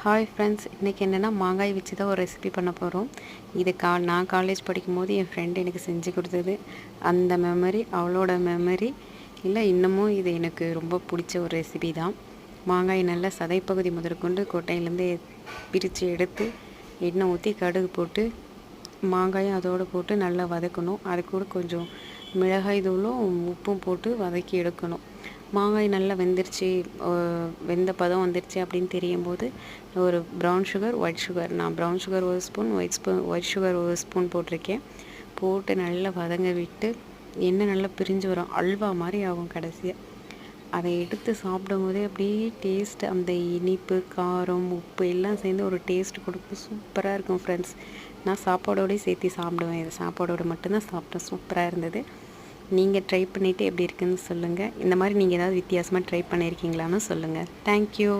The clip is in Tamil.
ஹாய் ஃப்ரெண்ட்ஸ், இன்றைக்கி என்னென்னா மாங்காய் வச்சு தான் ஒரு ரெசிபி பண்ண போகிறோம். இது நான் காலேஜ் படிக்கும்போது என் ஃப்ரெண்டு எனக்கு செஞ்சு கொடுத்தது. அந்த மெமரி அவளோட மெமரி இல்லை, இன்னமும் இது எனக்கு ரொம்ப பிடிச்ச ஒரு ரெசிபி தான். மாங்காய் நல்லா சதைப்பகுதி முதற்கொண்டு கொட்டையிலேருந்து பிரித்து எடுத்து எண்ணெய் ஊற்றி கடுகு போட்டு மாங்காயும் அதோடு போட்டு நல்லா வதக்கணும். அது கூட கொஞ்சம் மிளகாய் தூளும் உப்பும் போட்டு வதக்கி எடுக்கணும். மாங்காய் நல்லா வெந்துருச்சு, வெந்த பதம் வந்துருச்சு அப்படின்னு தெரியும் போது ஒரு ப்ரௌன் சுகர், ஒயிட் சுகர், நான் ப்ரௌன் சுகர் ஒரு ஸ்பூன், ஒயிட் சுகர் ஒரு ஸ்பூன் போட்டிருக்கேன். போட்டு நல்லா வதங்க விட்டு எண்ணெய் நல்லா பிரிஞ்சு வரும், அல்வா மாதிரி ஆகும். கடைசியாக அதை எடுத்து சாப்பிடும் போதே அப்படியே டேஸ்ட், அந்த இனிப்பு, காரம், உப்பு எல்லாம் சேர்ந்து ஒரு டேஸ்ட் கொடுக்கும். சூப்பராக இருக்கும் ஃப்ரெண்ட்ஸ். நான் சாப்பாடோடய சேர்த்து சாப்பிடுவேன். இது சாப்பாடோடு மட்டும்தான் சாப்பிட்டேன். சூப்பராக இருந்தது. நீங்கள் ட்ரை பண்ணிவிட்டு எப்படி இருக்குதுன்னு சொல்லுங்கள். இந்த மாதிரி நீங்கள் ஏதாவது வித்தியாசமாக ட்ரை பண்ணியிருக்கீங்களான்னு சொல்லுங்கள். தேங்க்யூ.